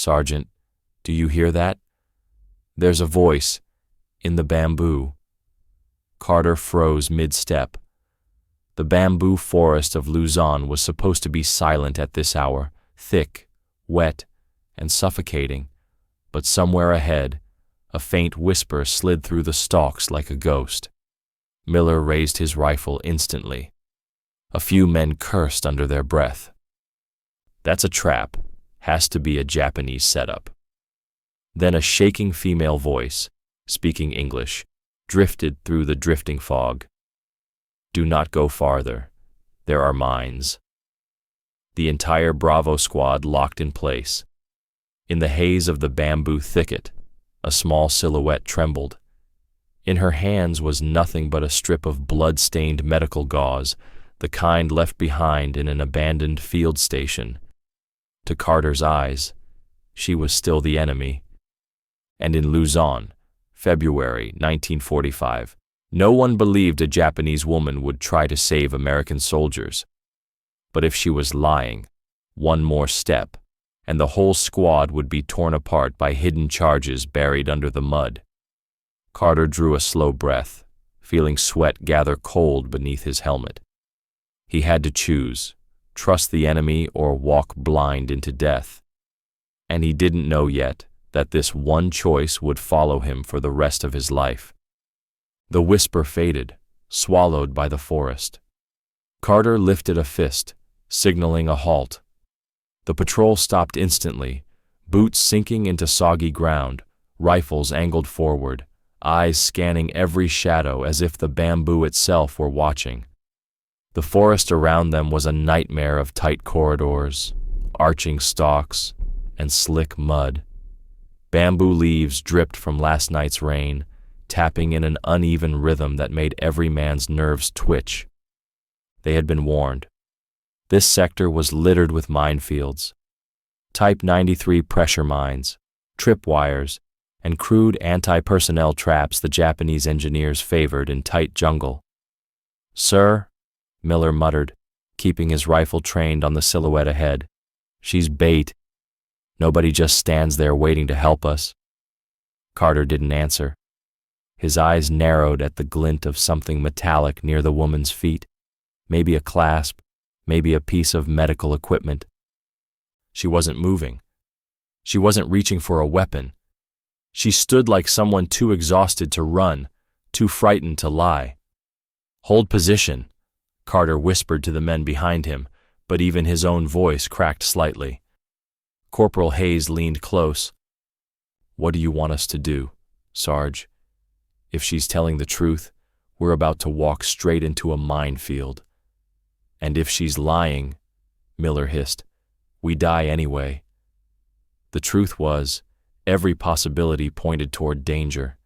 "Sergeant, do you hear that? There's a voice in the bamboo." Carter froze mid-step. The bamboo forest of Luzon was supposed to be silent at this hour, thick, wet, and suffocating, but somewhere ahead, a faint whisper slid through the stalks like a ghost. Miller raised his rifle instantly. A few men cursed under their breath. "That's a trap. Has to be a Japanese setup." Then a shaking female voice, speaking English, drifted through the drifting fog. "Do not go farther. There are mines." The entire Bravo squad locked in place. In the haze of the bamboo thicket, a small silhouette trembled. In her hands was nothing but a strip of blood-stained medical gauze, the kind left behind in an abandoned field station. To Carter's eyes, she was still the enemy. And in Luzon, February 1945, no one believed a Japanese woman would try to save American soldiers. But if she was lying, one more step, and the whole squad would be torn apart by hidden charges buried under the mud. Carter drew a slow breath, feeling sweat gather cold beneath his helmet. He had to choose, trust the enemy or walk blind into death. And he didn't know yet that this one choice would follow him for the rest of his life. The whisper faded, swallowed by the forest. Carter lifted a fist, signaling a halt. The patrol stopped instantly, boots sinking into soggy ground, rifles angled forward, eyes scanning every shadow as if the bamboo itself were watching. The forest around them was a nightmare of tight corridors, arching stalks, and slick mud. Bamboo leaves dripped from last night's rain, tapping in an uneven rhythm that made every man's nerves twitch. They had been warned. This sector was littered with minefields, Type 93 pressure mines, tripwires, and crude anti-personnel traps the Japanese engineers favored in tight jungle. "Sir," Miller muttered, keeping his rifle trained on the silhouette ahead, "she's bait. Nobody just stands there waiting to help us." Carter didn't answer. His eyes narrowed at the glint of something metallic near the woman's feet, maybe a clasp, maybe a piece of medical equipment. She wasn't moving. She wasn't reaching for a weapon. She stood like someone too exhausted to run, too frightened to lie. "Hold position," Carter whispered to the men behind him, but even his own voice cracked slightly. Corporal Hayes leaned close. "What do you want us to do, Sarge? If she's telling the truth, we're about to walk straight into a minefield. And if she's lying," Miller hissed, "we die anyway." The truth was, every possibility pointed toward danger.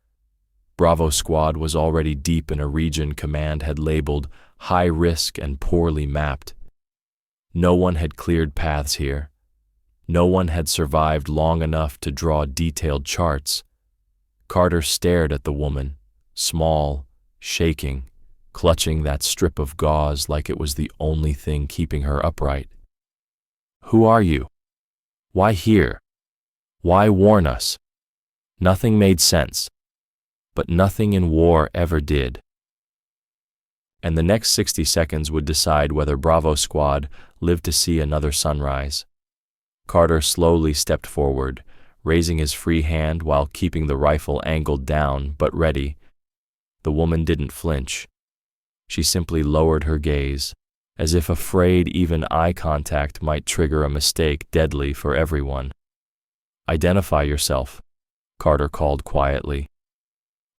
Bravo Squad was already deep in a region command had labeled high risk and poorly mapped. No one had cleared paths here. No one had survived long enough to draw detailed charts. Carter stared at the woman, small, shaking, clutching that strip of gauze like it was the only thing keeping her upright. "Who are you? Why here? Why warn us?" Nothing made sense, but nothing in war ever did. And the next 60 seconds would decide whether Bravo Squad lived to see another sunrise. Carter slowly stepped forward, raising his free hand while keeping the rifle angled down but ready. The woman didn't flinch. She simply lowered her gaze, as if afraid even eye contact might trigger a mistake deadly for everyone. "Identify yourself," Carter called quietly.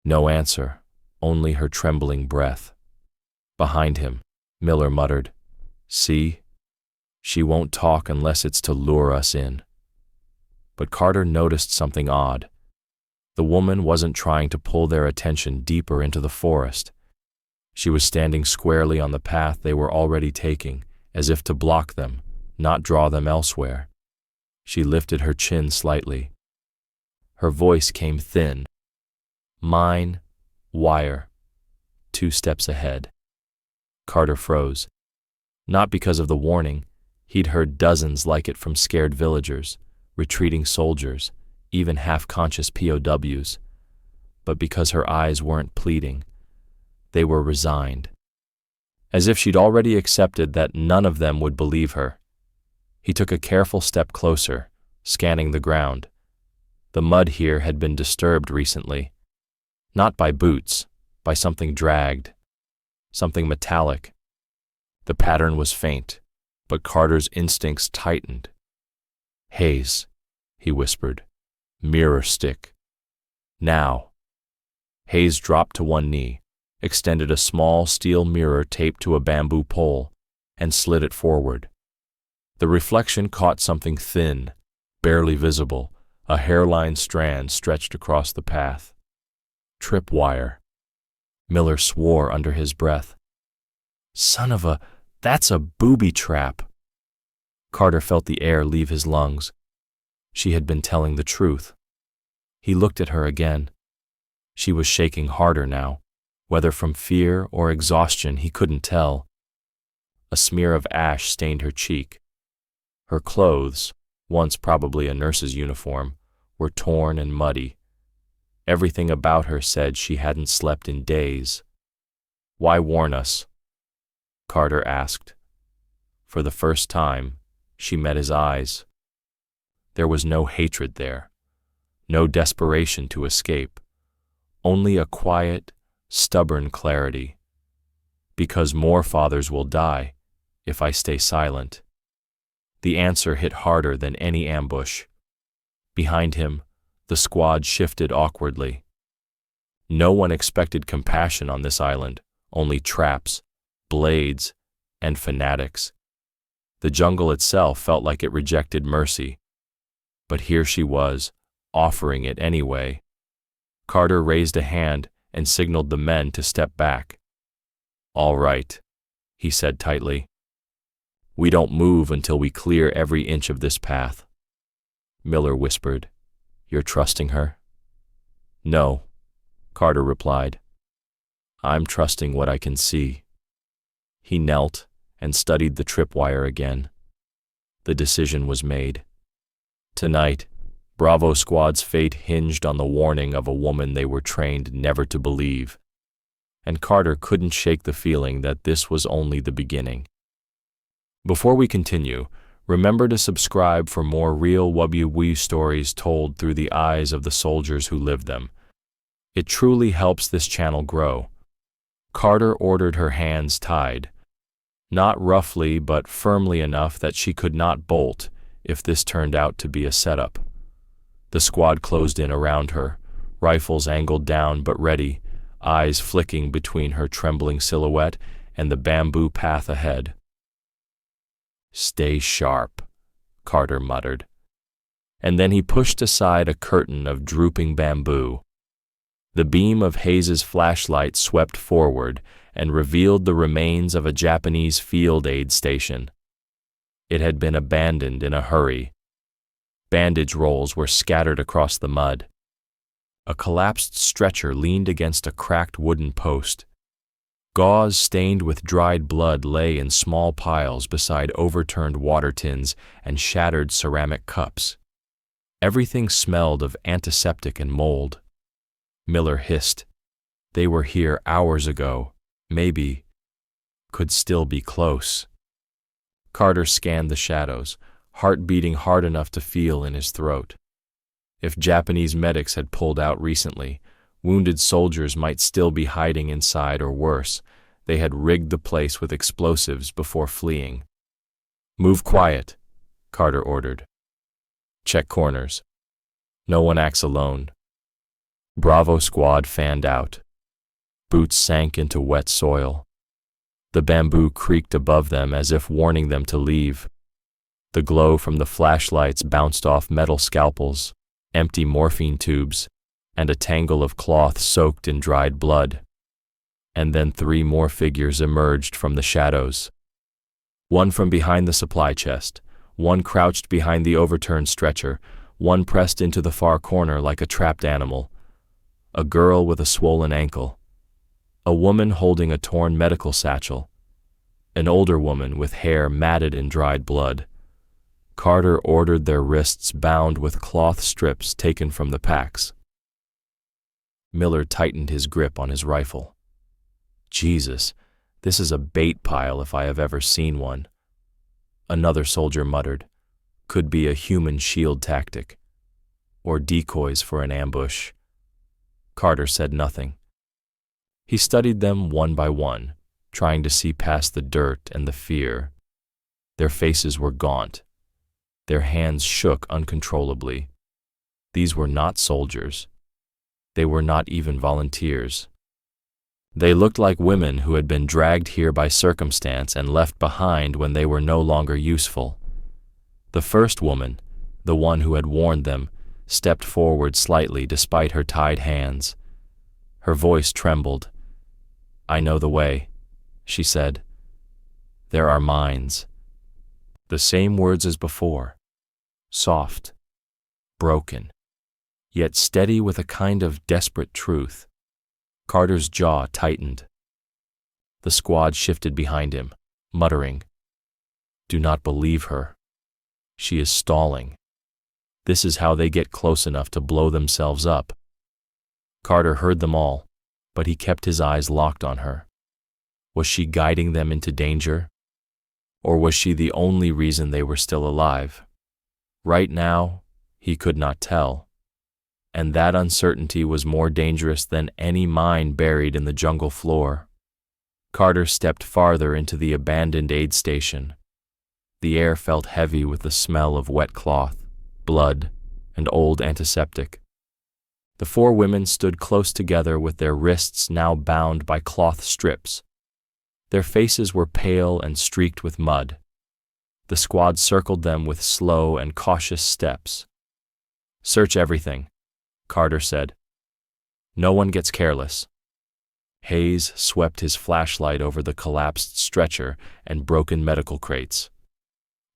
No answer, only her trembling breath. Behind him, Miller muttered, "See? She won't talk unless it's to lure us in." But Carter noticed something odd. The woman wasn't trying to pull their attention deeper into the forest. She was standing squarely on the path they were already taking, as if to block them, not draw them elsewhere. She lifted her chin slightly. Her voice came thin. "Mine, wire, 2 steps ahead." Carter froze. Not because of the warning. He'd heard dozens like it from scared villagers, retreating soldiers, even half-conscious POWs. But because her eyes weren't pleading, they were resigned, as if she'd already accepted that none of them would believe her. He took a careful step closer, scanning the ground. The mud here had been disturbed recently, not by boots, by something dragged, something metallic. The pattern was faint, but Carter's instincts tightened. "Hayes," he whispered. "Mirror stick. Now." Hayes dropped to one knee, extended a small steel mirror taped to a bamboo pole, and slid it forward. The reflection caught something thin, barely visible, a hairline strand stretched across the path. Tripwire. Miller swore under his breath. "Son of a, that's a booby trap." Carter felt the air leave his lungs. She had been telling the truth. He looked at her again. She was shaking harder now, whether from fear or exhaustion he couldn't tell. A smear of ash stained her cheek. Her clothes, once probably a nurse's uniform, were torn and muddy. Everything about her said she hadn't slept in days. "Why warn us?" Carter asked. For the first time, she met his eyes. There was no hatred there, no desperation to escape, only a quiet, stubborn clarity. "Because more fathers will die if I stay silent." The answer hit harder than any ambush. Behind him, the squad shifted awkwardly. No one expected compassion on this island, only traps, blades, and fanatics. The jungle itself felt like it rejected mercy. But here she was, offering it anyway. Carter raised a hand and signaled the men to step back. "All right," he said tightly. "We don't move until we clear every inch of this path." Miller whispered, "You're trusting her?" "No," Carter replied. "I'm trusting what I can see." He knelt and studied the tripwire again. The decision was made. Tonight, Bravo Squad's fate hinged on the warning of a woman they were trained never to believe. And Carter couldn't shake the feeling that this was only the beginning. Before we continue, remember to subscribe for more real WWII stories told through the eyes of the soldiers who lived them. It truly helps this channel grow. Carter ordered her hands tied, not roughly but firmly enough that she could not bolt if this turned out to be a setup. The squad closed in around her, rifles angled down but ready, eyes flicking between her trembling silhouette and the bamboo path ahead. "Stay sharp," Carter muttered. And then he pushed aside a curtain of drooping bamboo. The beam of Hayes's flashlight swept forward and revealed the remains of a Japanese field aid station. It had been abandoned in a hurry. Bandage rolls were scattered across the mud. A collapsed stretcher leaned against a cracked wooden post. Gauze stained with dried blood lay in small piles beside overturned water tins and shattered ceramic cups. Everything smelled of antiseptic and mold. Miller hissed. They were here hours ago, maybe, could still be close. Carter scanned the shadows, heart beating hard enough to feel in his throat. If Japanese medics had pulled out recently, wounded soldiers might still be hiding inside, or worse, they had rigged the place with explosives before fleeing. "Move quiet," Carter ordered. "Check corners. No one acts alone." Bravo Squad fanned out. Boots sank into wet soil. The bamboo creaked above them as if warning them to leave. The glow from the flashlights bounced off metal scalpels, empty morphine tubes, and a tangle of cloth soaked in dried blood. And then 3 more figures emerged from the shadows. One from behind the supply chest, one crouched behind the overturned stretcher, one pressed into the far corner like a trapped animal. A girl with a swollen ankle. A woman holding a torn medical satchel. An older woman with hair matted in dried blood. Carter ordered their wrists bound with cloth strips taken from the packs. Miller tightened his grip on his rifle. Jesus, this is a bait pile if I have ever seen one. Another soldier muttered, could be a human shield tactic, or decoys for an ambush. Carter said nothing. He studied them one by one, trying to see past the dirt and the fear. Their faces were gaunt. Their hands shook uncontrollably. These were not soldiers. They were not even volunteers. They looked like women who had been dragged here by circumstance and left behind when they were no longer useful. The first woman, the one who had warned them, stepped forward slightly despite her tied hands. Her voice trembled. I know the way, she said. There are mines. The same words as before. Soft, broken, yet steady with a kind of desperate truth. Carter's jaw tightened. The squad shifted behind him, muttering, Do not believe her. She is stalling. This is how they get close enough to blow themselves up. Carter heard them all, but he kept his eyes locked on her. Was she guiding them into danger? Or was she the only reason they were still alive? Right now, he could not tell. And that uncertainty was more dangerous than any mine buried in the jungle floor. Carter stepped farther into the abandoned aid station. The air felt heavy with the smell of wet cloth, blood, and old antiseptic. The four women stood close together with their wrists now bound by cloth strips. Their faces were pale and streaked with mud. The squad circled them with slow and cautious steps. Search everything, Carter said. No one gets careless. Hayes swept his flashlight over the collapsed stretcher and broken medical crates.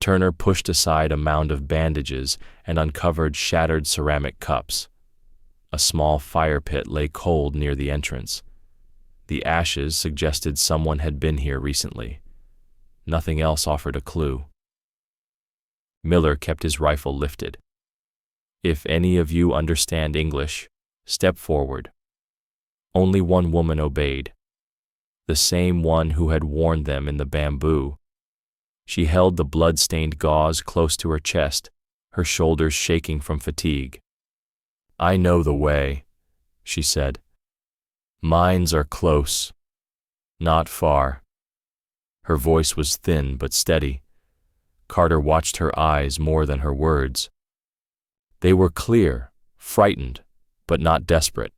Turner pushed aside a mound of bandages and uncovered shattered ceramic cups. A small fire pit lay cold near the entrance. The ashes suggested someone had been here recently. Nothing else offered a clue. Miller kept his rifle lifted. If any of you understand English, step forward. Only one woman obeyed. The same one who had warned them in the bamboo. She held the blood-stained gauze close to her chest, her shoulders shaking from fatigue. I know the way, she said. Mines are close. Not far. Her voice was thin but steady. Carter watched her eyes more than her words. They were clear, frightened, but not desperate.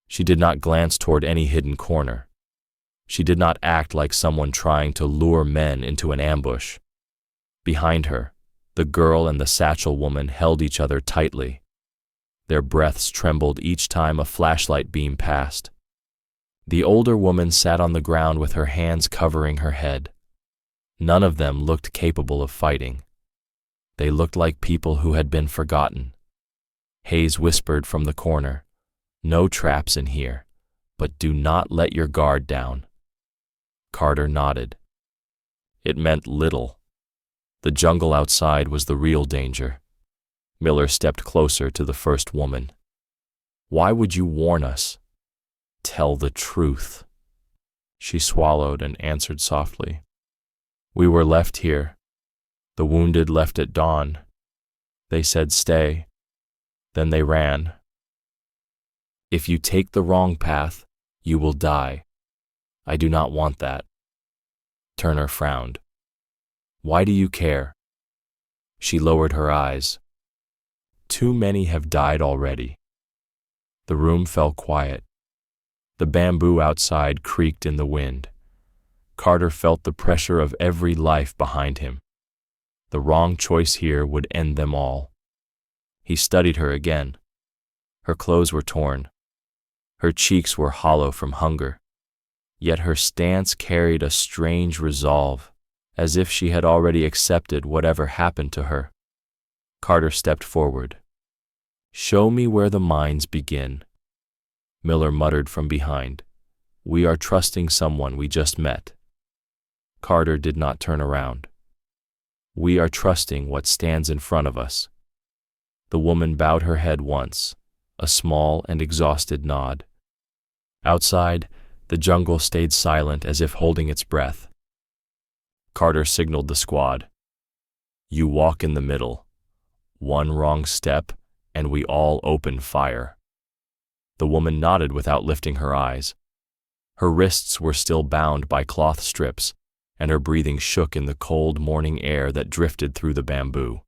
She did not glance toward any hidden corner. She did not act like someone trying to lure men into an ambush. Behind her, the girl and the satchel woman held each other tightly. Their breaths trembled each time a flashlight beam passed. The older woman sat on the ground with her hands covering her head. None of them looked capable of fighting. They looked like people who had been forgotten. Hayes whispered from the corner, No traps in here, but do not let your guard down. Carter nodded. It meant little. The jungle outside was the real danger. Miller stepped closer to the first woman. Why would you warn us? Tell the truth. She swallowed and answered softly. We were left here. The wounded left at dawn. They said stay. Then they ran. If you take the wrong path, you will die. I do not want that. Turner frowned. Why do you care? She lowered her eyes. Too many have died already. The room fell quiet. The bamboo outside creaked in the wind. Carter felt the pressure of every life behind him. The wrong choice here would end them all. He studied her again. Her clothes were torn. Her cheeks were hollow from hunger. Yet her stance carried a strange resolve, as if she had already accepted whatever happened to her. Carter stepped forward. Show me where the mines begin. Miller muttered from behind. We are trusting someone we just met. Carter did not turn around. We are trusting what stands in front of us." The woman bowed her head once, a small and exhausted nod. Outside, the jungle stayed silent as if holding its breath. Carter signaled the squad. "You walk in the middle. One wrong step, and we all open fire." The woman nodded without lifting her eyes. Her wrists were still bound by cloth strips, and her breathing shook in the cold morning air that drifted through the bamboo.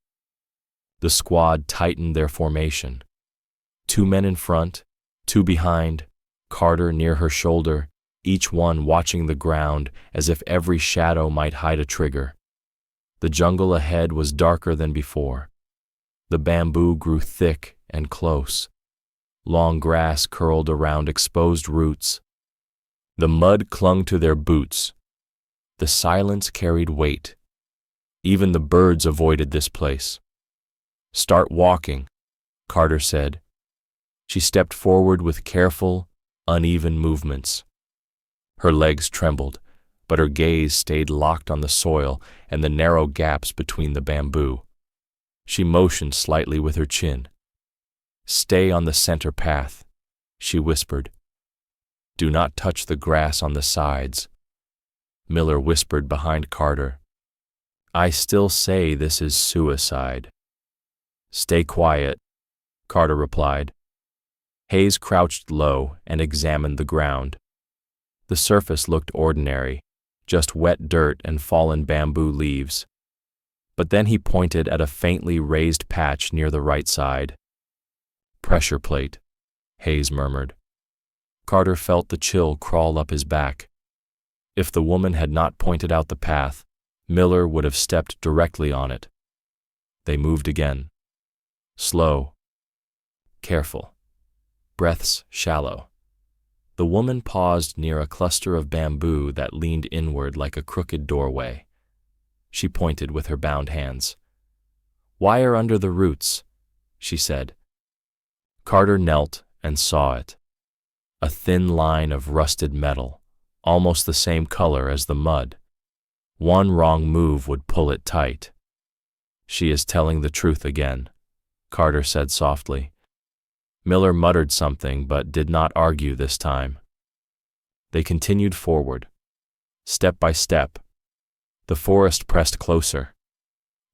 The squad tightened their formation. 2 men in front, 2 behind, Carter near her shoulder, each one watching the ground as if every shadow might hide a trigger. The jungle ahead was darker than before. The bamboo grew thick and close. Long grass curled around exposed roots. The mud clung to their boots. The silence carried weight. Even the birds avoided this place. "Start walking," Carter said. She stepped forward with careful, uneven movements. Her legs trembled, but her gaze stayed locked on the soil and the narrow gaps between the bamboo. She motioned slightly with her chin. "Stay on the center path," she whispered. "Do not touch the grass on the sides." Miller whispered behind Carter. "I still say this is suicide." "Stay quiet," Carter replied. Hayes crouched low and examined the ground. The surface looked ordinary, just wet dirt and fallen bamboo leaves. But then he pointed at a faintly raised patch near the right side. "Pressure plate," Hayes murmured. Carter felt the chill crawl up his back. If the woman had not pointed out the path, Miller would have stepped directly on it. They moved again. Slow. Careful. Breaths shallow. The woman paused near a cluster of bamboo that leaned inward like a crooked doorway. She pointed with her bound hands. "Wire under the roots," she said. Carter knelt and saw it. A thin line of rusted metal, almost the same color as the mud. One wrong move would pull it tight. "She is telling the truth again," Carter said softly. Miller muttered something but did not argue this time. They continued forward, step by step. The forest pressed closer.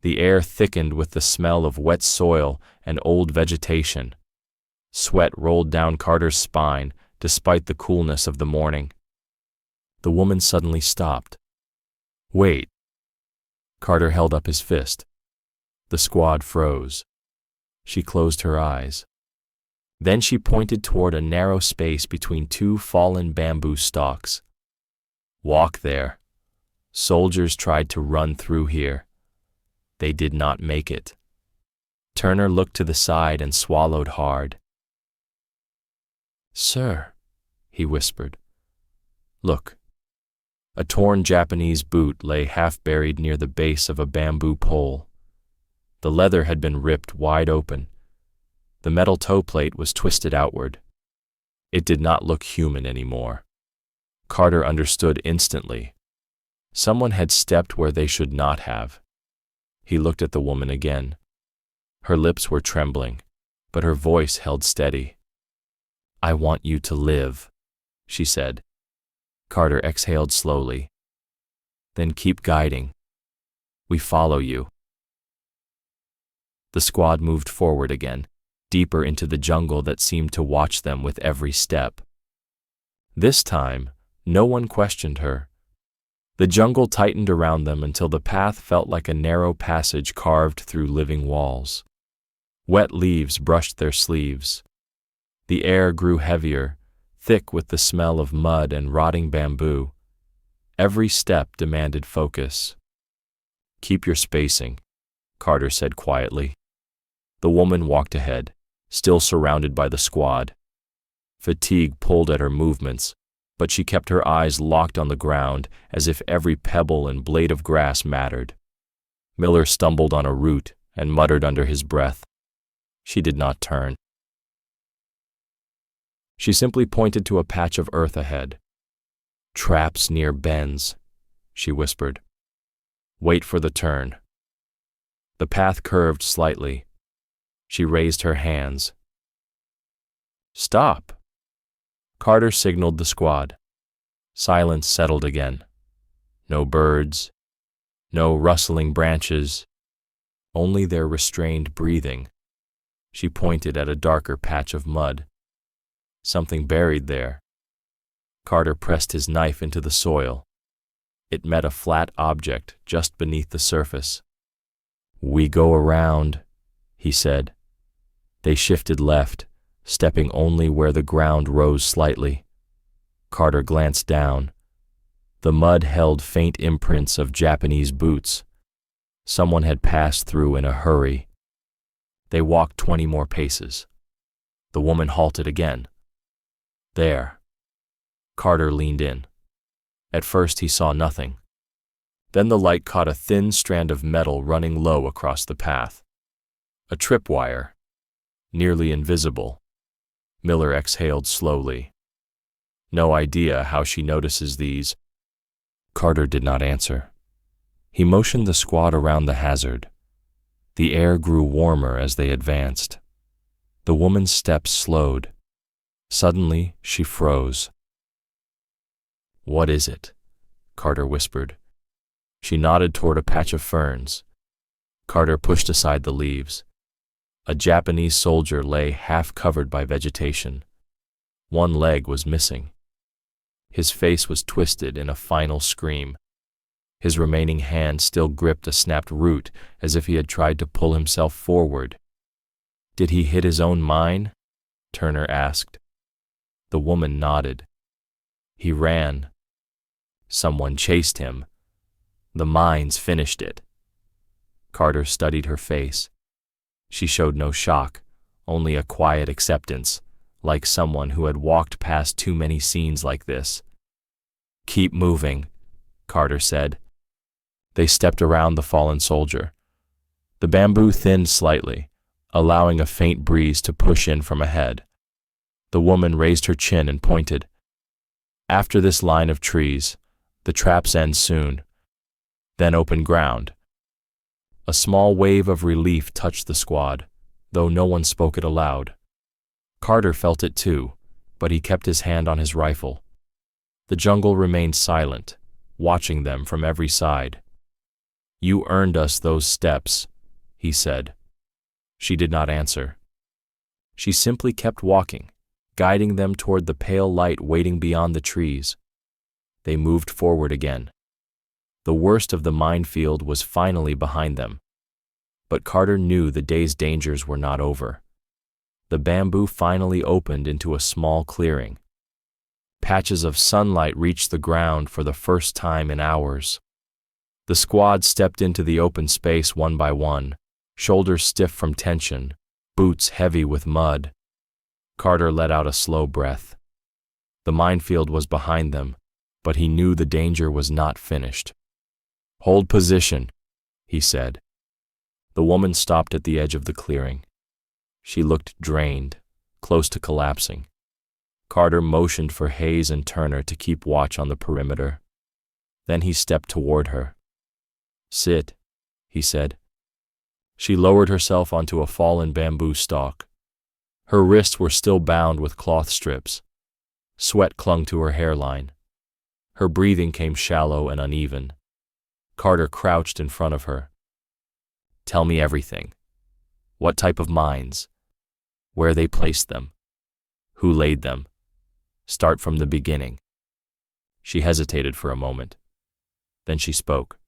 The air thickened with the smell of wet soil and old vegetation. Sweat rolled down Carter's spine despite the coolness of the morning. The woman suddenly stopped. "Wait." Carter held up his fist. The squad froze. She closed her eyes. Then she pointed toward a narrow space between 2 fallen bamboo stalks. "Walk there. Soldiers tried to run through here. They did not make it." Turner looked to the side and swallowed hard. "Sir," he whispered. "Look." A torn Japanese boot lay half-buried near the base of a bamboo pole. The leather had been ripped wide open. The metal toe plate was twisted outward. It did not look human anymore. Carter understood instantly. Someone had stepped where they should not have. He looked at the woman again. Her lips were trembling, but her voice held steady. "I want you to live," she said. Carter exhaled slowly. "Then keep guiding. We follow you." The squad moved forward again, deeper into the jungle that seemed to watch them with every step. This time, no one questioned her. The jungle tightened around them until the path felt like a narrow passage carved through living walls. Wet leaves brushed their sleeves. The air grew heavier, thick with the smell of mud and rotting bamboo. Every step demanded focus. "Keep your spacing," Carter said quietly. The woman walked ahead, still surrounded by the squad. Fatigue pulled at her movements, but she kept her eyes locked on the ground as if every pebble and blade of grass mattered. Miller stumbled on a root and muttered under his breath. She did not turn. She simply pointed to a patch of earth ahead. "Traps near bends," she whispered. "Wait for the turn." The path curved slightly. She raised her hands. "Stop!" Carter signaled the squad. Silence settled again. No birds, no rustling branches, only their restrained breathing. She pointed at a darker patch of mud. Something buried there. Carter pressed his knife into the soil. It met a flat object just beneath the surface. "We go around," he said. They shifted left, stepping only where the ground rose slightly. Carter glanced down. The mud held faint imprints of Japanese boots. Someone had passed through in a hurry. They walked 20 more paces. The woman halted again. There. Carter leaned in. At first he saw nothing. Then the light caught a thin strand of metal running low across the path. A tripwire. Nearly invisible. Miller exhaled slowly. No idea how she notices these. Carter did not answer. He motioned the squad around the hazard. The air grew warmer as they advanced. The woman's steps slowed. Suddenly, she froze. "What is it?" Carter whispered. She nodded toward a patch of ferns. Carter pushed aside the leaves. A Japanese soldier lay half covered by vegetation. One leg was missing. His face was twisted in a final scream. His remaining hand still gripped a snapped root as if he had tried to pull himself forward. "Did he hit his own mine?" Turner asked. The woman nodded. "He ran. Someone chased him. The mines finished it." Carter studied her face. She showed no shock, only a quiet acceptance, like someone who had walked past too many scenes like this. "Keep moving," Carter said. They stepped around the fallen soldier. The bamboo thinned slightly, allowing a faint breeze to push in from ahead. The woman raised her chin and pointed. "After this line of trees, the traps end soon. Then open ground." A small wave of relief touched the squad, though no one spoke it aloud. Carter felt it too, but he kept his hand on his rifle. The jungle remained silent, watching them from every side. "You earned us those steps," he said. She did not answer. She simply kept walking, guiding them toward the pale light waiting beyond the trees. They moved forward again. The worst of the minefield was finally behind them. But Carter knew the day's dangers were not over. The bamboo finally opened into a small clearing. Patches of sunlight reached the ground for the first time in hours. The squad stepped into the open space one by one, shoulders stiff from tension, boots heavy with mud. Carter let out a slow breath. The minefield was behind them, but he knew the danger was not finished. "Hold position," he said. The woman stopped at the edge of the clearing. She looked drained, close to collapsing. Carter motioned for Hayes and Turner to keep watch on the perimeter. Then he stepped toward her. "Sit," he said. She lowered herself onto a fallen bamboo stalk. Her wrists were still bound with cloth strips. Sweat clung to her hairline. Her breathing came shallow and uneven. Carter crouched in front of her. "Tell me everything. What type of mines? Where they placed them? Who laid them? Start from the beginning." She hesitated for a moment. Then she spoke.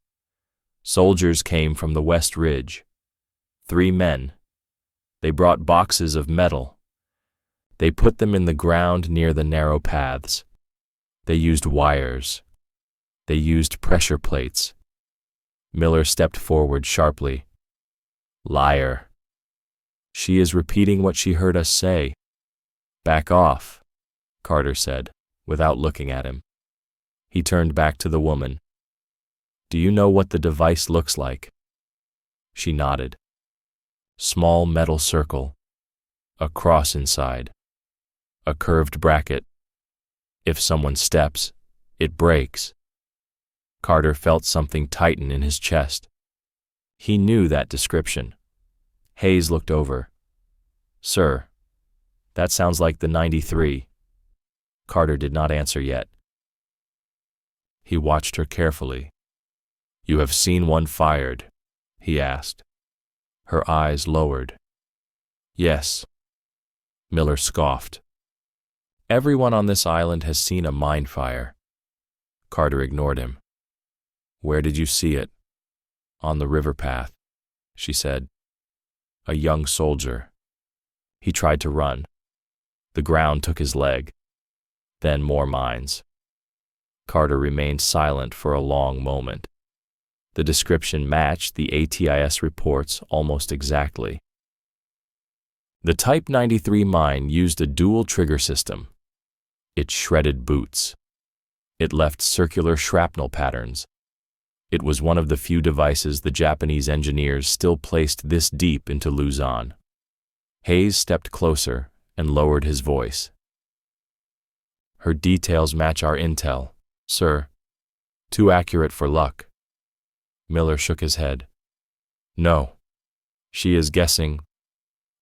"Soldiers came from the West Ridge. 3 men. They brought boxes of metal. They put them in the ground near the narrow paths. They used wires. They used pressure plates." Miller stepped forward sharply. "Liar. She is repeating what she heard us say." "Back off," Carter said, without looking at him. He turned back to the woman. "Do you know what the device looks like?" She nodded. "Small metal circle. A cross inside. A curved bracket. If someone steps, it breaks." Carter felt something tighten in his chest. He knew that description. Hayes looked over. Sir, that sounds like the 93. Carter did not answer yet. He watched her carefully. You have seen one fired? He asked. Her eyes lowered. Yes. Miller scoffed. Everyone on this island has seen a mine fire. Carter ignored him. Where did you see it? On the river path, she said. A young soldier. He tried to run. The ground took his leg. Then more mines. Carter remained silent for a long moment. The description matched the ATIS reports almost exactly. The Type 93 mine used a dual trigger system. It shredded boots. It left circular shrapnel patterns. It was one of the few devices the Japanese engineers still placed this deep into Luzon. Hayes stepped closer and lowered his voice. Her details match our intel, sir. Too accurate for luck. Miller shook his head. No. She is guessing.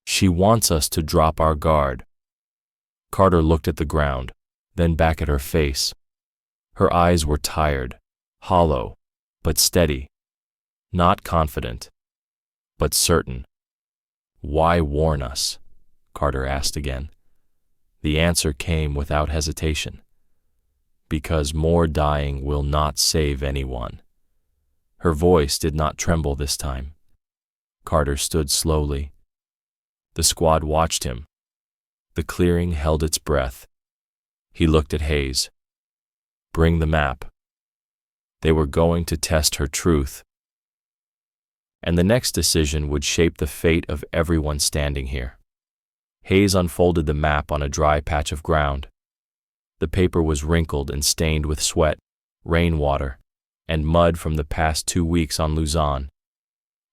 She wants us to drop our guard. Carter looked at the ground, then back at her face. Her eyes were tired, hollow, but steady. Not confident, but certain. Why warn us? Carter asked again. The answer came without hesitation. Because more dying will not save anyone. Her voice did not tremble this time. Carter stood slowly. The squad watched him. The clearing held its breath. He looked at Hayes. Bring the map. They were going to test her truth. And the next decision would shape the fate of everyone standing here. Hayes unfolded the map on a dry patch of ground. The paper was wrinkled and stained with sweat, rainwater, and mud from the past 2 weeks on Luzon.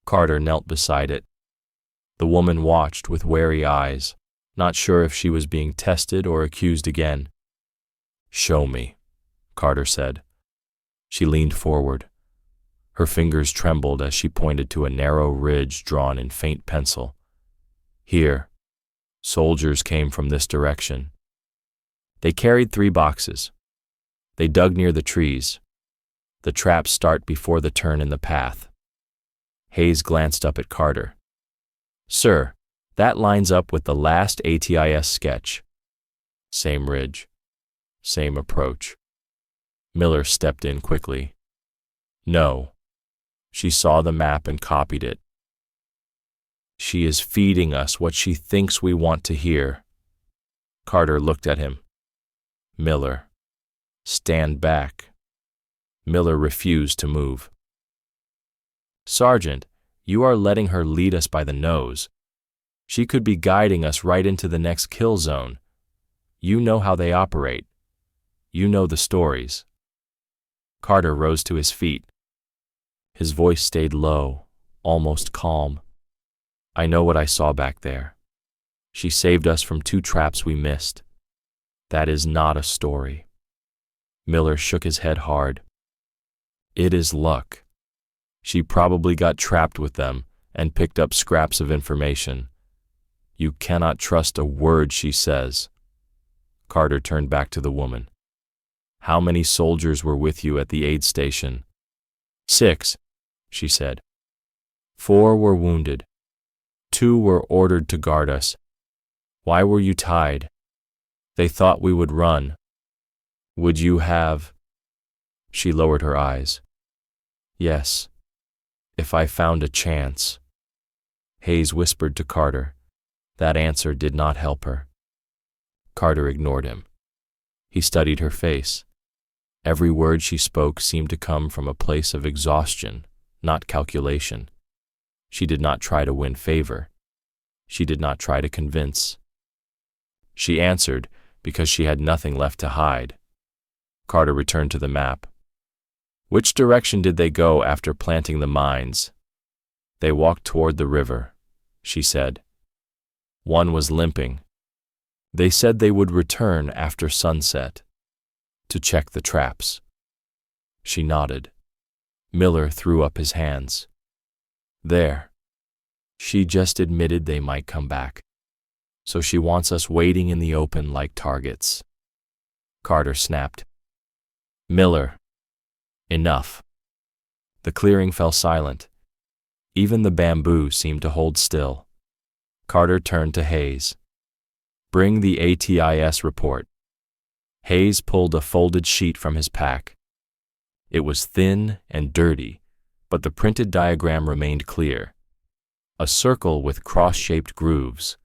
Carter knelt beside it. The woman watched with wary eyes, not sure if she was being tested or accused again. Show me, Carter said. She leaned forward. Her fingers trembled as she pointed to a narrow ridge drawn in faint pencil. Here, soldiers came from this direction. They carried 3 boxes. They dug near the trees. The traps start before the turn in the path. Hayes glanced up at Carter. Sir, that lines up with the last ATIS sketch. Same ridge. Same approach. Miller stepped in quickly. No. She saw the map and copied it. She is feeding us what she thinks we want to hear. Carter looked at him. Miller, stand back. Miller refused to move. Sergeant, you are letting her lead us by the nose. She could be guiding us right into the next kill zone. You know how they operate. You know the stories. Carter rose to his feet. His voice stayed low, almost calm. I know what I saw back there. She saved us from 2 traps we missed. That is not a story. Miller shook his head hard. It is luck. She probably got trapped with them and picked up scraps of information. You cannot trust a word she says. Carter turned back to the woman. How many soldiers were with you at the aid station? 6, she said. 4 were wounded. 2 were ordered to guard us. Why were you tied? They thought we would run. Would you have? She lowered her eyes. Yes, if I found a chance. Hayes whispered to Carter. That answer did not help her. Carter ignored him. He studied her face. Every word she spoke seemed to come from a place of exhaustion, not calculation. She did not try to win favor. She did not try to convince. She answered because she had nothing left to hide. Carter returned to the map. Which direction did they go after planting the mines? They walked toward the river, she said. One was limping. They said they would return after sunset to check the traps. She nodded. Miller threw up his hands. There. She just admitted they might come back. So she wants us waiting in the open like targets. Carter snapped. Miller. Enough. The clearing fell silent. Even the bamboo seemed to hold still. Carter turned to Hayes. Bring the ATIS report. Hayes pulled a folded sheet from his pack. It was thin and dirty, but the printed diagram remained clear. A circle with cross-shaped grooves.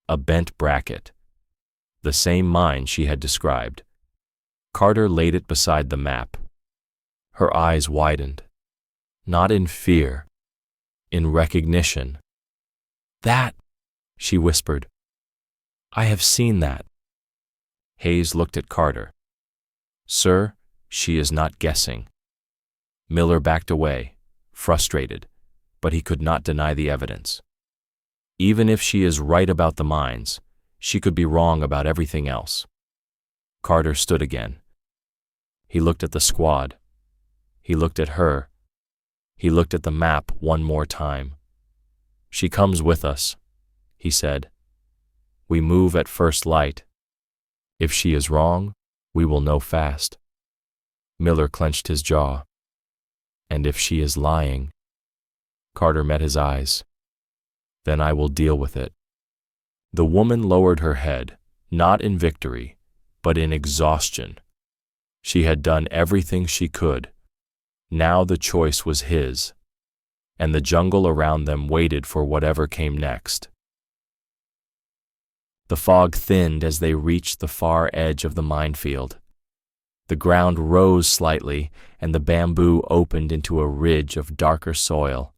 A bent bracket. The same mine she had described. Carter laid it beside the map. Her eyes widened. Not in fear. In recognition. That, she whispered. I have seen that. Hayes looked at Carter. Sir, she is not guessing. Miller backed away, frustrated, but he could not deny the evidence. Even if she is right about the mines, she could be wrong about everything else. Carter stood again. He looked at the squad. He looked at her. He looked at the map one more time. She comes with us, he said. We move at first light. If she is wrong, we will know fast. Miller clenched his jaw. And if she is lying, Carter met his eyes. Then I will deal with it. The woman lowered her head, not in victory, but in exhaustion. She had done everything she could. Now the choice was his, and the jungle around them waited for whatever came next. The fog thinned as they reached the far edge of the minefield. The ground rose slightly, and the bamboo opened into a ridge of darker soil.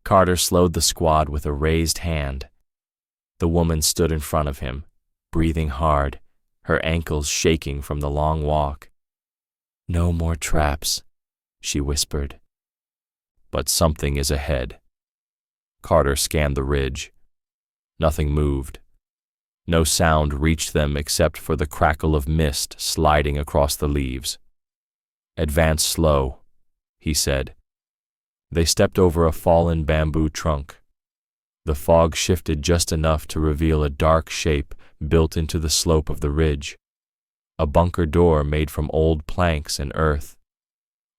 Carter slowed the squad with a raised hand. The woman stood in front of him, breathing hard, her ankles shaking from the long walk. No more traps, she whispered. But something is ahead. Carter scanned the ridge. Nothing moved. No sound reached them except for the crackle of mist sliding across the leaves. Advance slow, he said. They stepped over a fallen bamboo trunk. The fog shifted just enough to reveal a dark shape built into the slope of the ridge. A bunker door made from old planks and earth,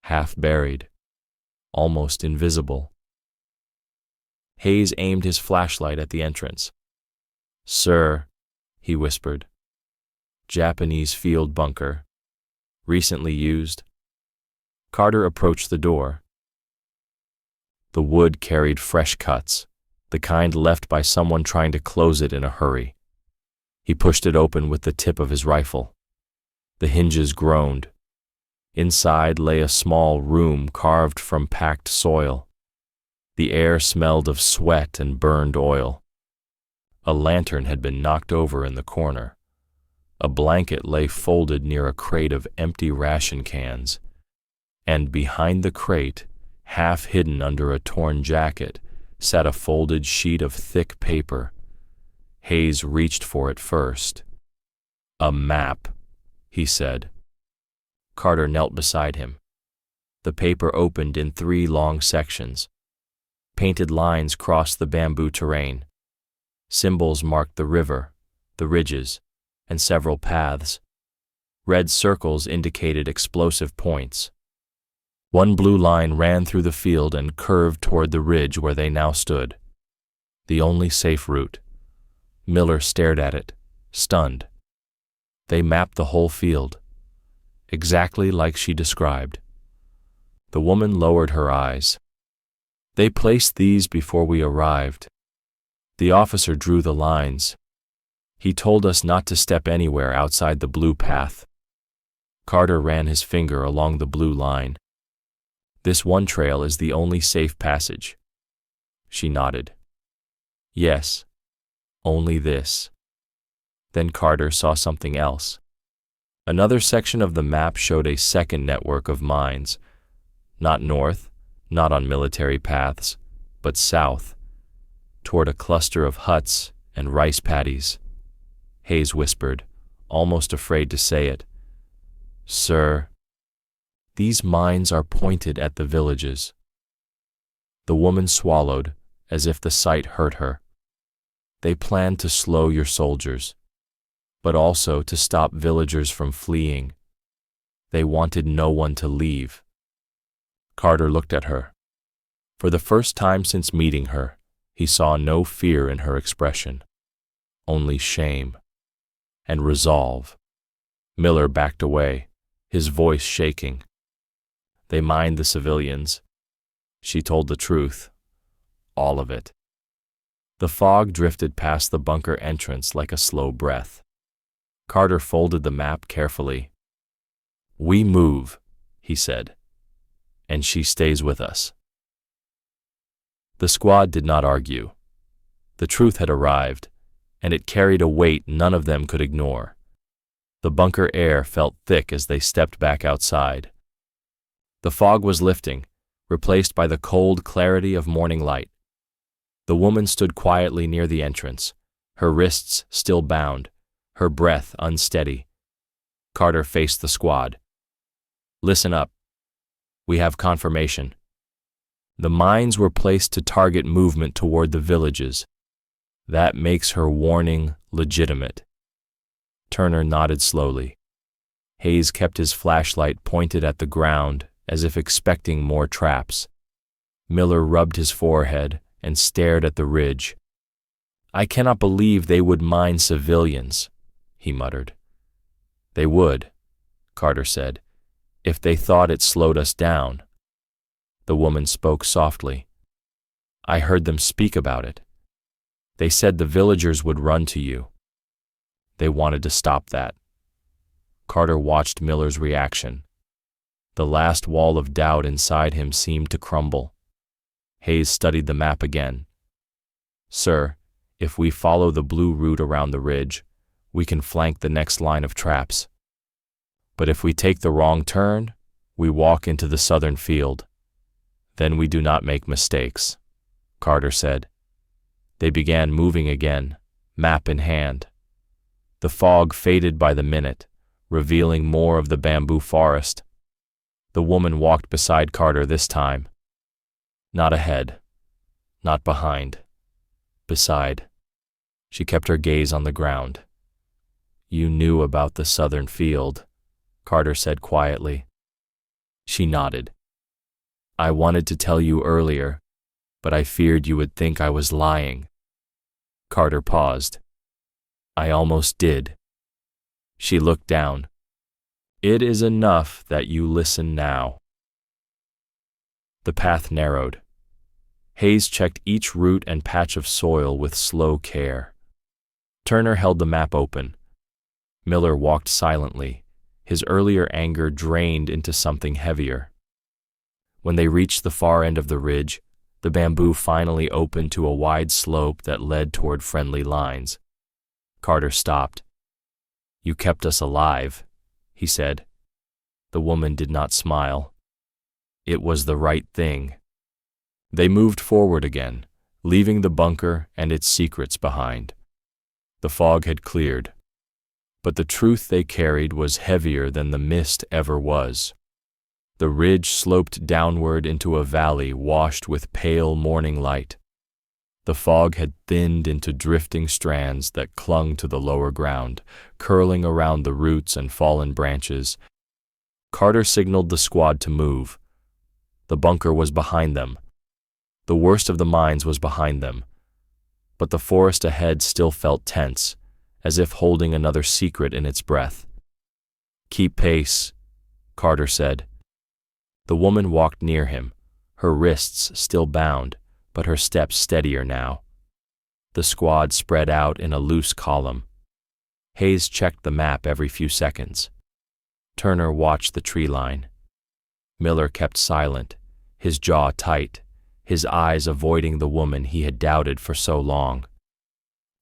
half buried, almost invisible. Hayes aimed his flashlight at the entrance. Sir, he whispered. Japanese field bunker. Recently used. Carter approached the door. The wood carried fresh cuts, the kind left by someone trying to close it in a hurry. He pushed it open with the tip of his rifle. The hinges groaned. Inside lay a small room carved from packed soil. The air smelled of sweat and burned oil. A lantern had been knocked over in the corner. A blanket lay folded near a crate of empty ration cans. And behind the crate, half hidden under a torn jacket, sat a folded sheet of thick paper. Hayes reached for it first. A map, he said. Carter knelt beside him. The paper opened in 3 long sections. Painted lines crossed the bamboo terrain. Symbols marked the river, the ridges, and several paths. Red circles indicated explosive points. One blue line ran through the field and curved toward the ridge where they now stood. The only safe route. Miller stared at it, stunned. They mapped the whole field, exactly like she described. The woman lowered her eyes. They placed these before we arrived. The officer drew the lines. He told us not to step anywhere outside the blue path. Carter ran his finger along the blue line. This one trail is the only safe passage. She nodded. Yes, only this. Then Carter saw something else. Another section of the map showed a second network of mines. Not north, not on military paths, but south, toward a cluster of huts and rice paddies. Hayes whispered, almost afraid to say it. Sir, these mines are pointed at the villages. The woman swallowed, as if the sight hurt her. They planned to slow your soldiers, but also to stop villagers from fleeing. They wanted no one to leave. Carter looked at her. For the first time since meeting her, he saw no fear in her expression, only shame and resolve. Miller backed away, his voice shaking. They mined the civilians. She told the truth, all of it. The fog drifted past the bunker entrance like a slow breath. Carter folded the map carefully. "We move," he said, "and she stays with us." The squad did not argue. The truth had arrived, and it carried a weight none of them could ignore. The bunker air felt thick as they stepped back outside. The fog was lifting, replaced by the cold clarity of morning light. The woman stood quietly near the entrance, her wrists still bound, her breath unsteady. Carter faced the squad. "Listen up. We have confirmation." The mines were placed to target movement toward the villages. That makes her warning legitimate. Turner nodded slowly. Hayes kept his flashlight pointed at the ground as if expecting more traps. Miller rubbed his forehead and stared at the ridge. "I cannot believe they would mine civilians," he muttered. "They would," Carter said, "if they thought it slowed us down." The woman spoke softly. "I heard them speak about it. They said the villagers would run to you. They wanted to stop that." Carter watched Miller's reaction. The last wall of doubt inside him seemed to crumble. Hayes studied the map again. "Sir, if we follow the blue route around the ridge, we can flank the next line of traps. But if we take the wrong turn, we walk into the southern field. Then we do not make mistakes," Carter said. They began moving again, map in hand. The fog faded by the minute, revealing more of the bamboo forest. The woman walked beside Carter this time. Not ahead, not behind, beside. She kept her gaze on the ground. "You knew about the southern field," Carter said quietly. She nodded. "I wanted to tell you earlier, but I feared you would think I was lying." Carter paused. "I almost did." She looked down. "It is enough that you listen now." The path narrowed. Hayes checked each root and patch of soil with slow care. Turner held the map open. Miller walked silently, his earlier anger drained into something heavier. When they reached the far end of the ridge, the bamboo finally opened to a wide slope that led toward friendly lines. Carter stopped. "You kept us alive," he said. The woman did not smile. It was the right thing. They moved forward again, leaving the bunker and its secrets behind. The fog had cleared, but the truth they carried was heavier than the mist ever was. The ridge sloped downward into a valley washed with pale morning light. The fog had thinned into drifting strands that clung to the lower ground, curling around the roots and fallen branches. Carter signaled the squad to move. The bunker was behind them. The worst of the mines was behind them. But the forest ahead still felt tense, as if holding another secret in its breath. "Keep pace," Carter said. The woman walked near him, her wrists still bound, but her steps steadier now. The squad spread out in a loose column. Hayes checked the map every few seconds. Turner watched the tree line. Miller kept silent, his jaw tight, his eyes avoiding the woman he had doubted for so long.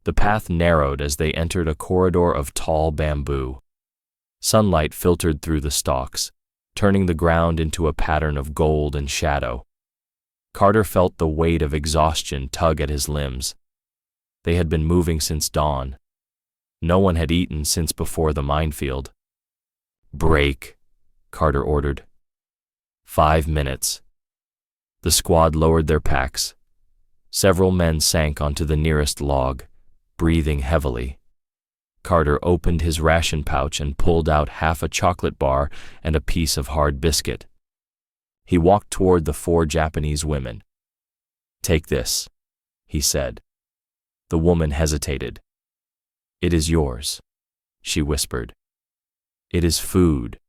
The path narrowed as they entered a corridor of tall bamboo. Sunlight filtered through the stalks, turning the ground into a pattern of gold and shadow. Carter felt the weight of exhaustion tug at his limbs. They had been moving since dawn. No one had eaten since before the minefield. "Break," Carter ordered. 5 minutes. The squad lowered their packs. Several men sank onto the nearest log, breathing heavily. Carter opened his ration pouch and pulled out half a chocolate bar and a piece of hard biscuit. He walked toward the 4 Japanese women. "Take this," he said. The woman hesitated. "It is yours," she whispered. "It is food,"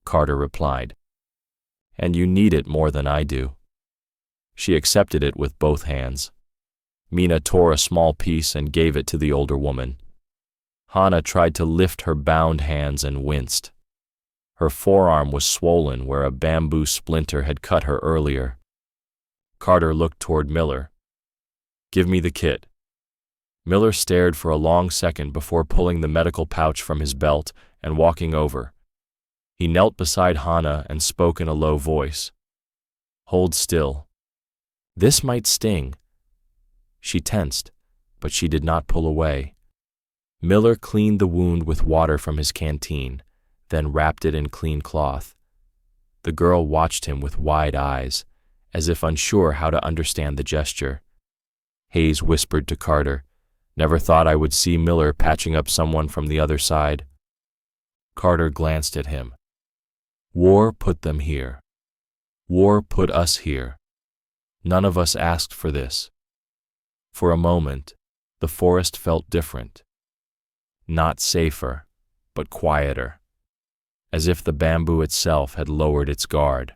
Carter replied. "And you need it more than I do." She accepted it with both hands. Mina tore a small piece and gave it to the older woman. Hana tried to lift her bound hands and winced. Her forearm was swollen where a bamboo splinter had cut her earlier. Carter looked toward Miller. "Give me the kit." Miller stared for a long second before pulling the medical pouch from his belt and walking over. He knelt beside Hana and spoke in a low voice. "Hold still. This might sting." She tensed, but she did not pull away. Miller cleaned the wound with water from his canteen, then wrapped it in clean cloth. The girl watched him with wide eyes, as if unsure how to understand the gesture. Hayes whispered to Carter, "Never thought I would see Miller patching up someone from the other side." Carter glanced at him. "War put them here. War put us here. None of us asked for this." For a moment, the forest felt different. Not safer, but quieter, as if the bamboo itself had lowered its guard.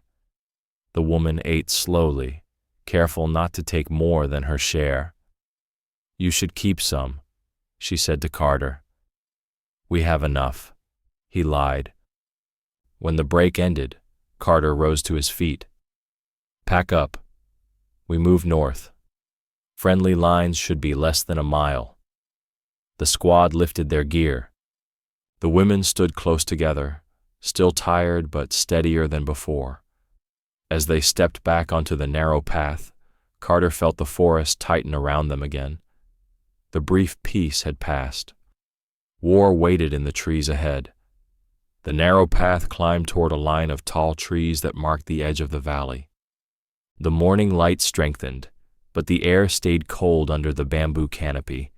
The woman ate slowly, careful not to take more than her share. "You should keep some," she said to Carter. "We have enough," he lied. When the break ended, Carter rose to his feet. "Pack up. We move north. Friendly lines should be less than a mile." The squad lifted their gear. The women stood close together, still tired but steadier than before. As they stepped back onto the narrow path, Carter felt the forest tighten around them again. The brief peace had passed. War waited in the trees ahead. The narrow path climbed toward a line of tall trees that marked the edge of the valley. The morning light strengthened, but the air stayed cold under the bamboo canopy.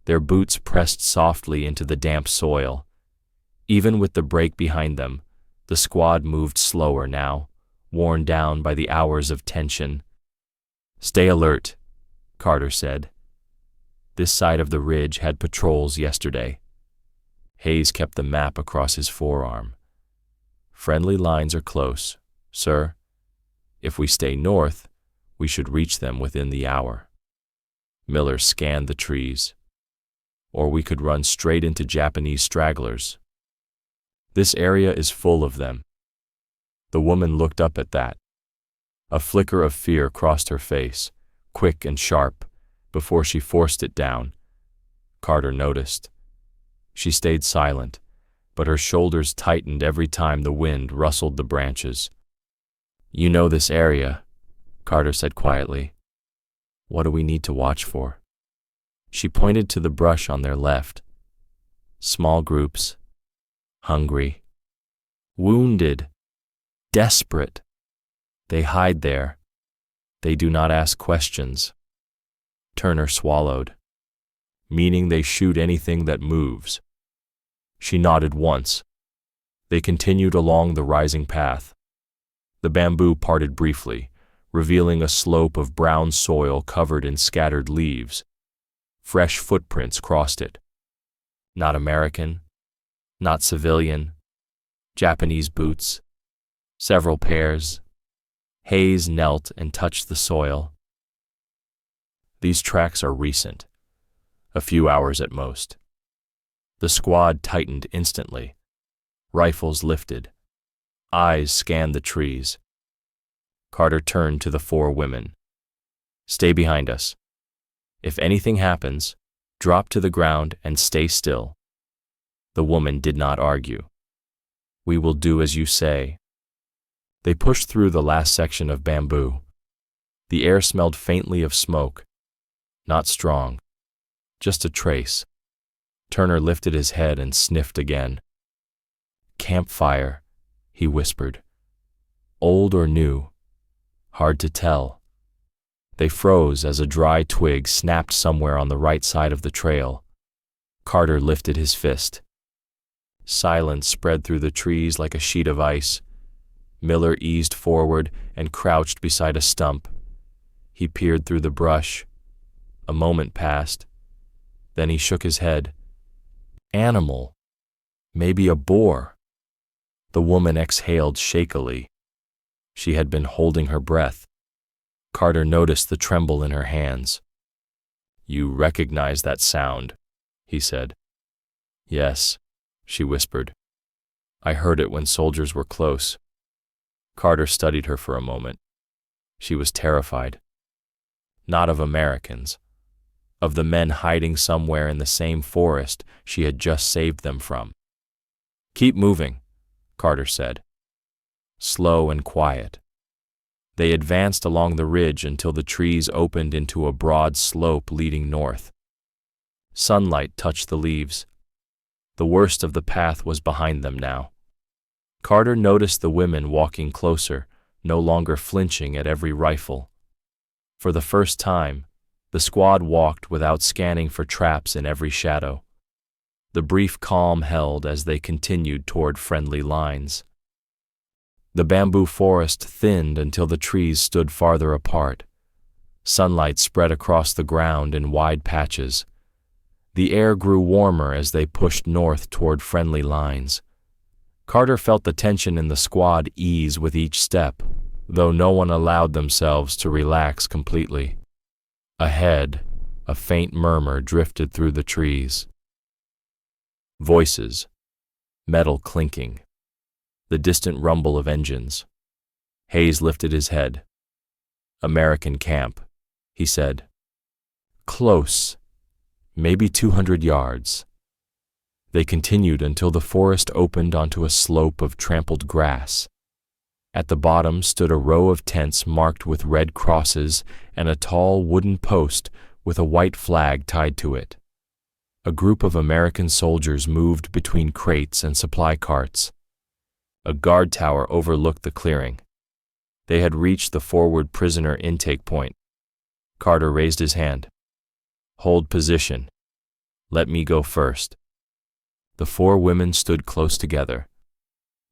Their boots pressed softly into the damp soil. Even with the break behind them, the squad moved slower now, worn down by the hours of tension. "Stay alert," Carter said. This side of the ridge had patrols yesterday. Hayes kept the map across his forearm. "Friendly lines are close, sir. If we stay north, we should reach them within the hour." Miller scanned the trees. "Or we could run straight into Japanese stragglers. This area is full of them." The woman looked up at that. A flicker of fear crossed her face, quick and sharp, before she forced it down. Carter noticed. She stayed silent, but her shoulders tightened every time the wind rustled the branches. "You know this area," Carter said quietly. "What do we need to watch for?" She pointed to the brush on their left. "Small groups. Hungry. Wounded. Desperate. They hide there. They do not ask questions." Turner swallowed. "Meaning they shoot anything that moves." She nodded once. They continued along the rising path. The bamboo parted briefly, revealing a slope of brown soil covered in scattered leaves. Fresh footprints crossed it. Not American, not civilian. Japanese boots. Several pairs. Hayes knelt and touched the soil. "These tracks are recent. A few hours at most." The squad tightened instantly. Rifles lifted. Eyes scanned the trees. Carter turned to the 4 women. "Stay behind us. If anything happens, drop to the ground and stay still." The woman did not argue. "We will do as you say." They pushed through the last section of bamboo. The air smelled faintly of smoke. Not strong, just a trace. Turner lifted his head and sniffed again. "Campfire," he whispered. "Old or new?" Hard to tell. They froze as a dry twig snapped somewhere on the right side of the trail. Carter lifted his fist. Silence spread through the trees like a sheet of ice. Miller eased forward and crouched beside a stump. He peered through the brush. A moment passed. Then he shook his head. Animal. Maybe a boar. The woman exhaled shakily. She had been holding her breath. Carter noticed the tremble in her hands. "You recognize that sound," he said. "Yes," she whispered. "I heard it when soldiers were close." Carter studied her for a moment. She was terrified. Not of Americans. Of the men hiding somewhere in the same forest she had just saved them from. "Keep moving," Carter said. Slow and quiet. They advanced along the ridge until the trees opened into a broad slope leading north. Sunlight touched the leaves. The worst of the path was behind them now. Carter noticed the women walking closer, no longer flinching at every rifle. For the first time, the squad walked without scanning for traps in every shadow. The brief calm held as they continued toward friendly lines. The bamboo forest thinned until the trees stood farther apart. Sunlight spread across the ground in wide patches. The air grew warmer as they pushed north toward friendly lines. Carter felt the tension in the squad ease with each step, though no one allowed themselves to relax completely. Ahead, a faint murmur drifted through the trees. Voices, metal clinking, the distant rumble of engines. Hayes lifted his head. "American camp," he said. "Close, maybe 200 yards." They continued until the forest opened onto a slope of trampled grass. At the bottom stood a row of tents marked with red crosses and a tall wooden post with a white flag tied to it. A group of American soldiers moved between crates and supply carts. A guard tower overlooked the clearing. They had reached the forward prisoner intake point. Carter raised his hand. "Hold position. Let me go first." The four women stood close together.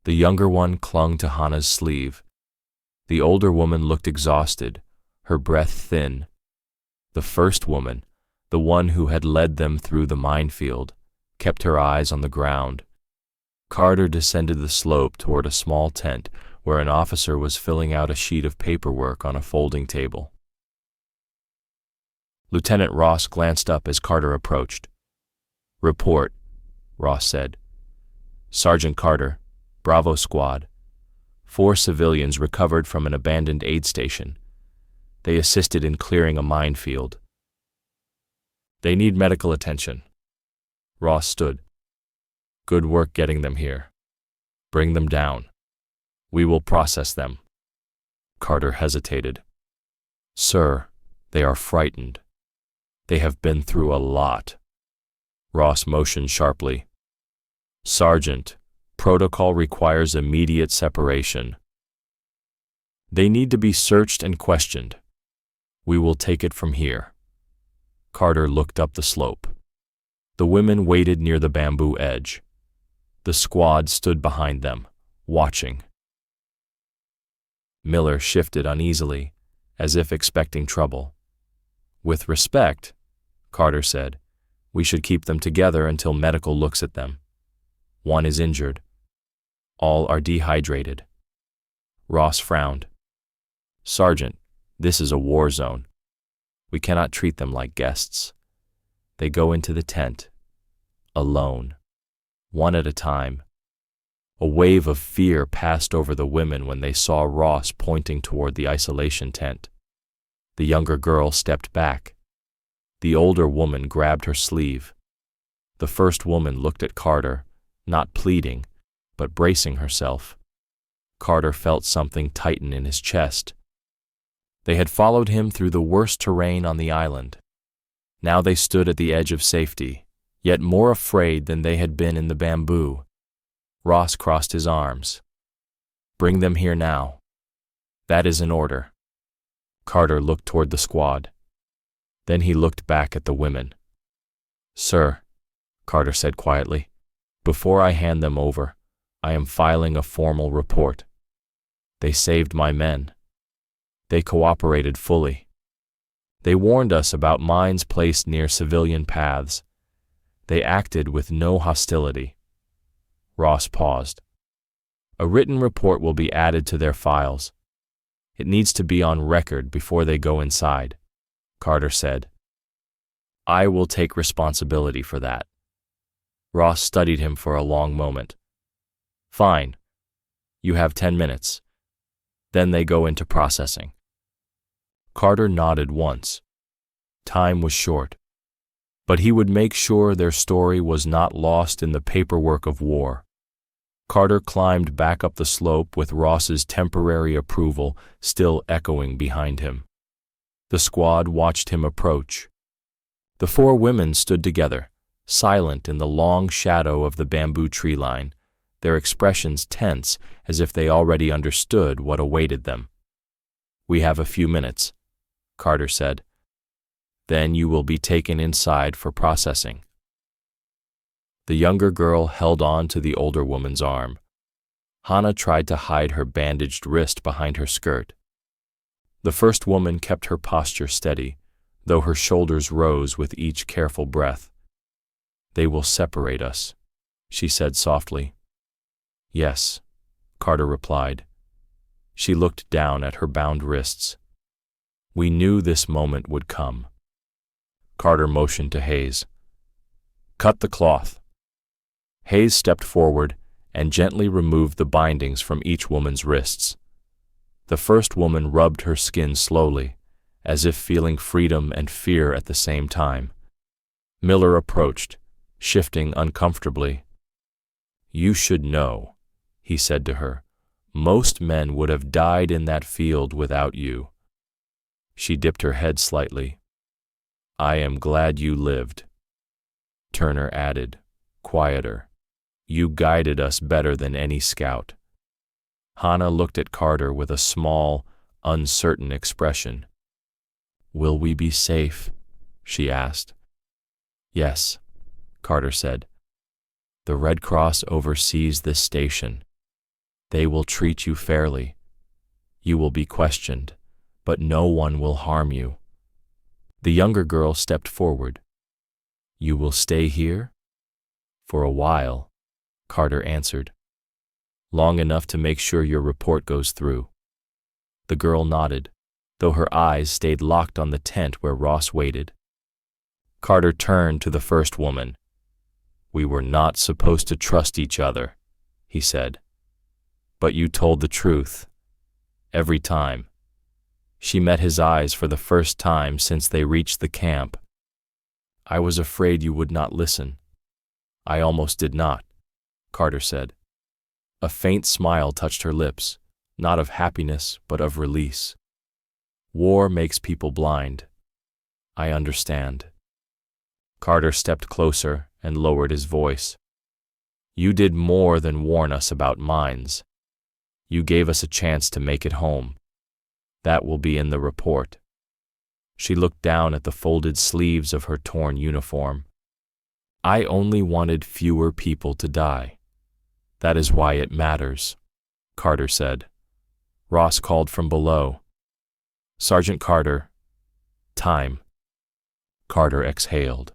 The younger one clung to Hannah's sleeve. The older woman looked exhausted, her breath thin. The first woman, the one who had led them through the minefield, kept her eyes on the ground. Carter descended the slope toward a small tent where an officer was filling out a sheet of paperwork on a folding table. Lieutenant Ross glanced up as Carter approached. "Report," Ross said. "Sergeant Carter, Bravo Squad. 4 civilians recovered from an abandoned aid station. They assisted in clearing a minefield. They need medical attention." Ross stood. "Good work getting them here. Bring them down. We will process them." Carter hesitated. "Sir, they are frightened. They have been through a lot." Ross motioned sharply. "Sergeant, protocol requires immediate separation. They need to be searched and questioned. We will take it from here." Carter looked up the slope. The women waited near the bamboo edge. The squad stood behind them, watching. Miller shifted uneasily, as if expecting trouble. "With respect," Carter said, "we should keep them together until medical looks at them. One is injured. All are dehydrated." Ross frowned. "Sergeant, this is a war zone. We cannot treat them like guests. They go into the tent, alone, one at a time." A wave of fear passed over the women when they saw Ross pointing toward the isolation tent. The younger girl stepped back. The older woman grabbed her sleeve. The first woman looked at Carter, not pleading, but bracing herself. Carter felt something tighten in his chest. They had followed him through the worst terrain on the island. Now they stood at the edge of safety, yet more afraid than they had been in the bamboo. Ross crossed his arms. "Bring them here now. That is an order." Carter looked toward the squad. Then he looked back at the women. "Sir," Carter said quietly, "before I hand them over, I am filing a formal report. They saved my men. They cooperated fully. They warned us about mines placed near civilian paths. They acted with no hostility." Ross paused. "A written report will be added to their files. It needs to be on record before they go inside," Carter said. "I will take responsibility for that." Ross studied him for a long moment. "Fine. You have 10 minutes. Then they go into processing." Carter nodded once. Time was short, but he would make sure their story was not lost in the paperwork of war. Carter climbed back up the slope with Ross's temporary approval still echoing behind him. The squad watched him approach. The 4 women stood together, silent in the long shadow of the bamboo tree line, their expressions tense as if they already understood what awaited them. "We have a few minutes," Carter said. "Then you will be taken inside for processing." The younger girl held on to the older woman's arm. Hana tried to hide her bandaged wrist behind her skirt. The first woman kept her posture steady, though her shoulders rose with each careful breath. "They will separate us," she said softly. "Yes," Carter replied. She looked down at her bound wrists. "We knew this moment would come." Carter motioned to Hayes. "Cut the cloth." Hayes stepped forward and gently removed the bindings from each woman's wrists. The first woman rubbed her skin slowly, as if feeling freedom and fear at the same time. Miller approached, shifting uncomfortably. "You should know," he said to her. "Most men would have died in that field without you." She dipped her head slightly. "I am glad you lived." Turner added, quieter, "You guided us better than any scout." Hana looked at Carter with a small, uncertain expression. "Will we be safe?" she asked. "Yes," Carter said. "The Red Cross oversees this station. They will treat you fairly. You will be questioned, but no one will harm you." The younger girl stepped forward. "You will stay here?" "For a while," Carter answered. "Long enough to make sure your report goes through." The girl nodded, though her eyes stayed locked on the tent where Ross waited. Carter turned to the first woman. "We were not supposed to trust each other," he said. "But you told the truth. Every time." She met his eyes for the first time since they reached the camp. "I was afraid you would not listen." "I almost did not," Carter said. A faint smile touched her lips, not of happiness but of release. "War makes people blind. I understand." Carter stepped closer and lowered his voice. "You did more than warn us about mines. You gave us a chance to make it home. That will be in the report." She looked down at the folded sleeves of her torn uniform. "I only wanted fewer people to die. That is why it matters," Carter said. Ross called from below. "Sergeant Carter, time." Carter exhaled.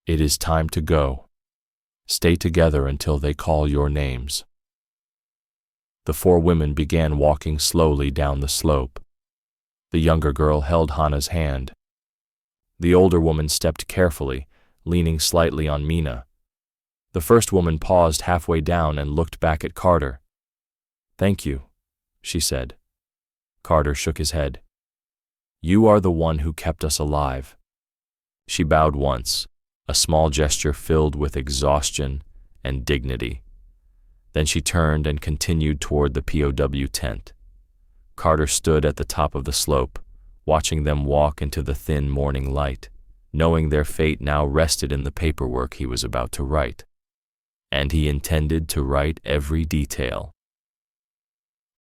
"It is time to go. Stay together until they call your names." The 4 women began walking slowly down the slope. The younger girl held Hana's hand. The older woman stepped carefully, leaning slightly on Mina. The first woman paused halfway down and looked back at Carter. "Thank you," she said. Carter shook his head. "You are the one who kept us alive." She bowed once, a small gesture filled with exhaustion and dignity. Then she turned and continued toward the POW tent. Carter stood at the top of the slope, watching them walk into the thin morning light, knowing their fate now rested in the paperwork he was about to write. And he intended to write every detail.